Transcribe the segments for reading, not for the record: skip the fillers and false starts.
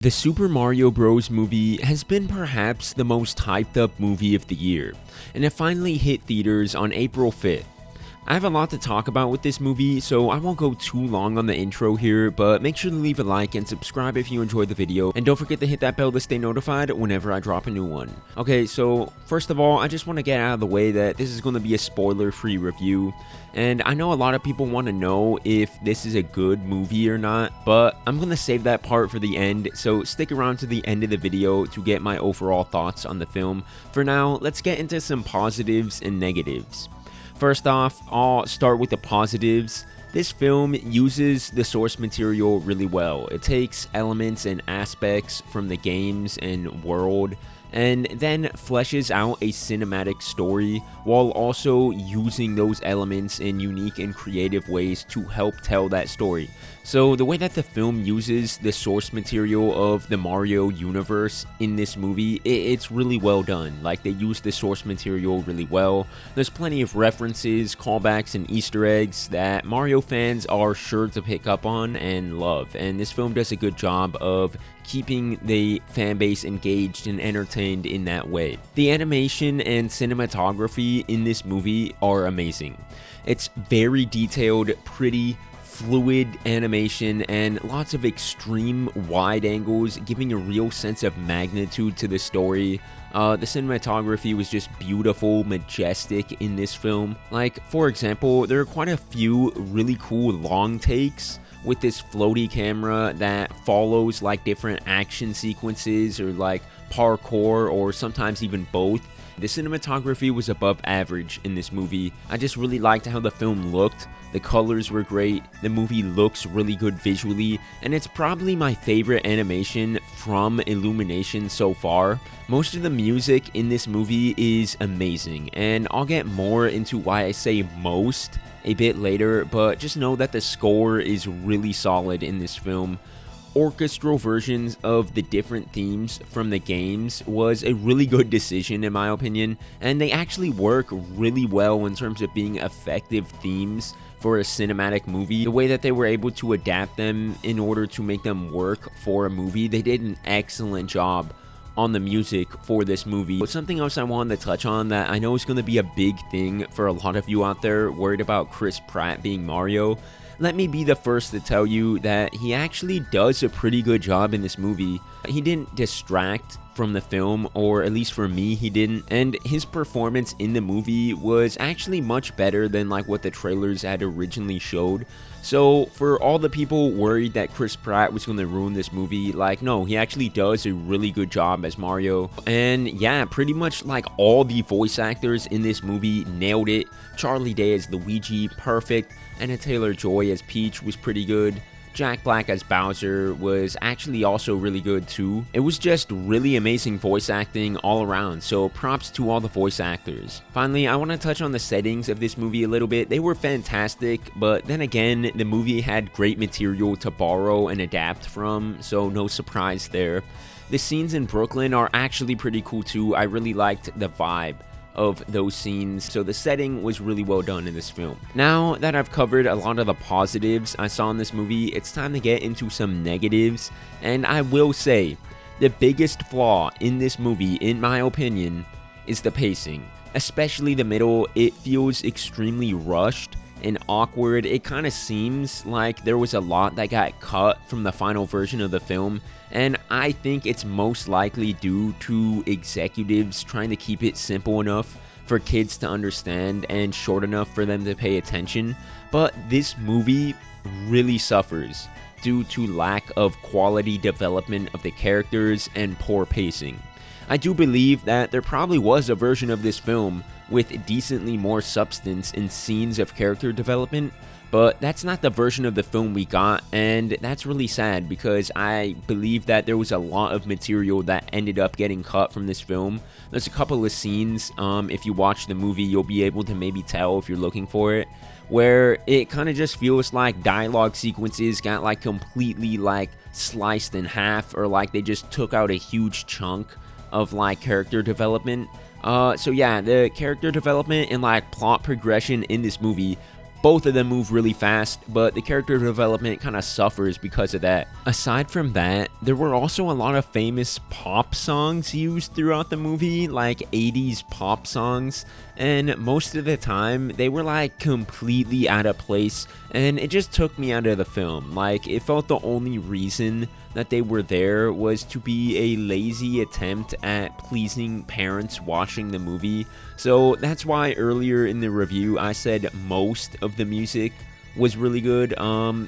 The Super Mario Bros. Movie has been perhaps the most hyped up movie of the year, and it finally hit theaters on April 5th. I have a lot to talk about with this movie, so I won't go too long on the intro here, but make sure to leave a like and subscribe if you enjoyed the video, and don't forget to hit that bell to stay notified whenever I drop a new one. Okay, so first of all, I just want to get out of the way that this is going to be a spoiler-free review, and I know a lot of people want to know if this is a good movie or not, but I'm going to save that part for the end, so stick around to the end of the video to get my overall thoughts on the film. For now, let's get into some positives and negatives. First off, I'll start with the positives. This film uses the source material really well. It takes elements and aspects from the games and world and then fleshes out a cinematic story while also using those elements in unique and creative ways to help tell that story. So the way that the film uses the source material of the Mario universe in this movie, it's really well done. Like, they use the source material really well. There's plenty of references, callbacks, and Easter eggs that Mario fans are sure to pick up on and love, and this film does a good job of keeping the fan base engaged and entertained in that way. The animation and cinematography in this movie are amazing. It's very detailed, pretty, fluid animation, and lots of extreme wide angles, giving a real sense of magnitude to the story. The cinematography was just beautiful, majestic in this film. Like, for example, there are quite a few really cool long takes with this floaty camera that follows like different action sequences or like parkour or sometimes even both. The cinematography was above average in this movie. I just really liked how the film looked. The colors were great, the movie looks really good visually, and it's probably my favorite animation from Illumination so far. Most of the music in this movie is amazing, and I'll get more into why I say most a bit later, but just know that the score is really solid in this film. Orchestral versions of the different themes from the games was a really good decision in my opinion, and they actually work really well in terms of being effective themes for a cinematic movie. The way that they were able to adapt them in order to make them work for a movie, they did an excellent job on the music for this movie. But something else I wanted to touch on that I know is going to be a big thing for a lot of you out there worried about Chris Pratt being Mario. Let me be the first to tell you that he actually does a pretty good job in this movie. He didn't distract from the film, or at least for me he didn't, and his performance in the movie was actually much better than like what the trailers had originally showed. So for all the people worried that Chris Pratt was going to ruin this movie, like, no, he actually does a really good job as Mario. And yeah, pretty much like all the voice actors in this movie nailed it. Charlie Day as Luigi, perfect. Anna Taylor-Joy as Peach was pretty good. Jack Black as Bowser was actually also really good too. It was just really amazing voice acting all around, so props to all the voice actors. Finally, I want to touch on the settings of this movie a little bit. They were fantastic, but then again, the movie had great material to borrow and adapt from, so no surprise there. The scenes in Brooklyn are actually pretty cool too. I really liked the vibe of those scenes, so the setting was really well done in this film. Now that I've covered a lot of the positives I saw in this movie, it's time to get into some negatives, and I will say the biggest flaw in this movie, in my opinion, is the pacing. Especially the middle. It feels extremely rushed and awkward. It kind of seems like there was a lot that got cut from the final version of the film, and I think it's most likely due to executives trying to keep it simple enough for kids to understand and short enough for them to pay attention. But this movie really suffers due to lack of quality development of the characters and poor pacing. I do believe that there probably was a version of this film with decently more substance in scenes of character development, but that's not the version of the film we got, and that's really sad because I believe that there was a lot of material that ended up getting cut from this film. There's a couple of scenes, if you watch the movie, you'll be able to maybe tell if you're looking for it, where it kind of just feels like dialogue sequences got like completely like sliced in half, or like they just took out a huge chunk of like character development. So yeah, the character development and like plot progression in this movie Both of them move really fast, but the character development kind of suffers because of that. Aside from that, there were also a lot of famous pop songs used throughout the movie, like 80s pop songs, and most of the time they were like completely out of place, and it just took me out of the film. Like, it felt the only reason that they were there was to be a lazy attempt at pleasing parents watching the movie. So that's why earlier in the review I said most of the music was really good.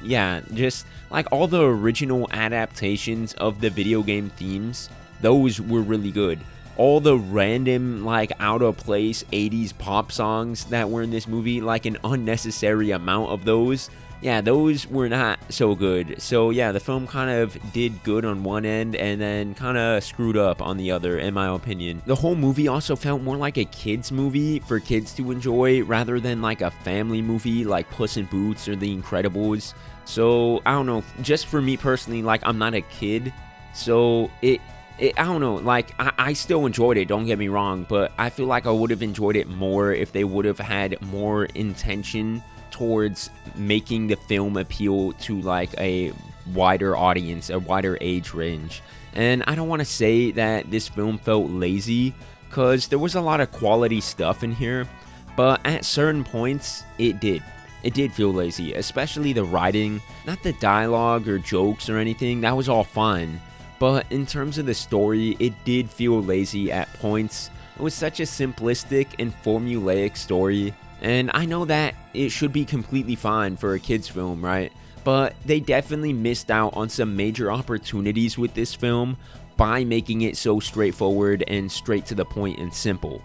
Yeah, just like all the original adaptations of the video game themes, those were really good. All the random, like, out of place 80s pop songs that were in this movie, like an unnecessary amount of those, yeah, those were not so good. So yeah, the film kind of did good on one end and then kind of screwed up on the other, in my opinion. The whole movie also felt more like a kids movie for kids to enjoy rather than like a family movie like Puss in Boots or The Incredibles. So I don't know, just for me personally, like, I'm not a kid, so I don't know, like, I still enjoyed it, don't get me wrong, but I feel like I would have enjoyed it more if they would have had more intention towards making the film appeal to like a wider audience, a wider age range. And I don't want to say that this film felt lazy, because there was a lot of quality stuff in here, but at certain points it did feel lazy, especially the writing. Not the dialogue or jokes or anything, that was all fine, but in terms of the story, it did feel lazy at points. It was such a simplistic and formulaic story, and I know that it should be completely fine for a kids film, right? But they definitely missed out on some major opportunities with this film by making it so straightforward and straight to the point and simple.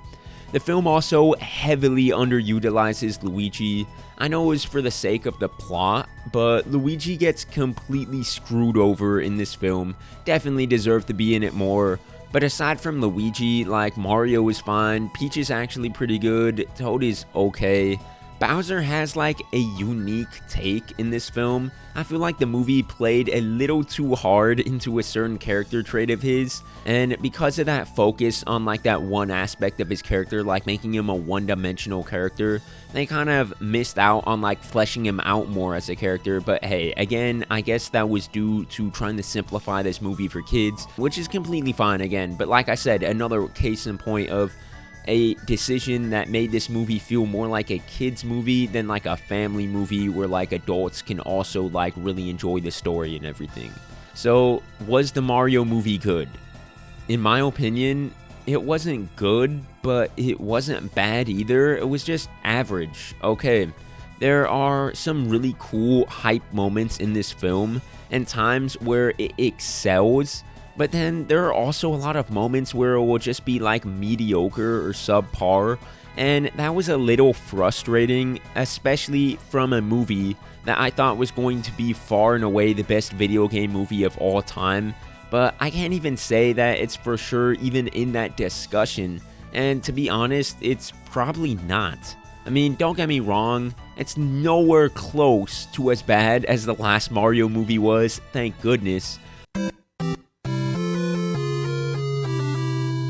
The film also heavily underutilizes Luigi. I know it was for the sake of the plot, but Luigi gets completely screwed over in this film. Definitely deserved to be in it more. But aside from Luigi, like, Mario is fine, Peach is actually pretty good, Toad is okay. Bowser has like a unique take in this film. I feel like the movie played a little too hard into a certain character trait of his, and because of that focus on like that one aspect of his character, like making him a one-dimensional character, they kind of missed out on like fleshing him out more as a character. But hey, again, I guess that was due to trying to simplify this movie for kids, which is completely fine again. But like I said, another case in point of a decision that made this movie feel more like a kids movie than like a family movie where like adults can also like really enjoy the story and everything. So, was the Mario movie good? In my opinion, it wasn't good, but it wasn't bad either. It was just average. Okay, there are some really cool hype moments in this film and times where it excels. But then there are also a lot of moments where it will just be like mediocre or subpar, and that was a little frustrating, especially from a movie that I thought was going to be far and away the best video game movie of all time. But I can't even say that it's for sure even in that discussion, and to be honest, it's probably not. I mean, don't get me wrong, it's nowhere close to as bad as the last Mario movie was, thank goodness.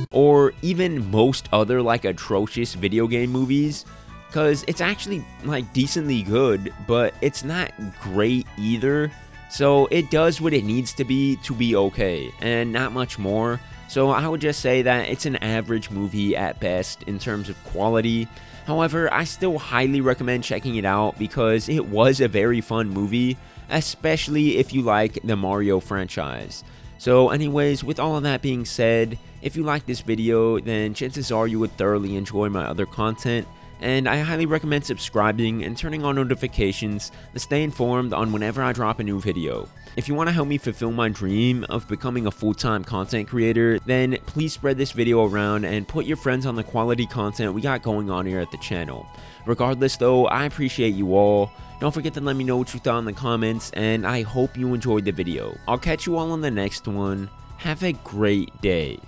Or even most other like atrocious video game movies, because it's actually like decently good, but it's not great either. So it does what it needs to be okay, and not much more. So I would just say that it's an average movie at best in terms of quality. However, I still highly recommend checking it out because it was a very fun movie, especially if you like the Mario franchise. So anyways, with all of that being said, if you like this video, then chances are you would thoroughly enjoy my other content, and I highly recommend subscribing and turning on notifications to stay informed on whenever I drop a new video. If you want to help me fulfill my dream of becoming a full-time content creator, then please spread this video around and put your friends on the quality content we got going on here at the channel. Regardless though, I appreciate you all. Don't forget to let me know what you thought in the comments, and I hope you enjoyed the video. I'll catch you all on the next one. Have a great day.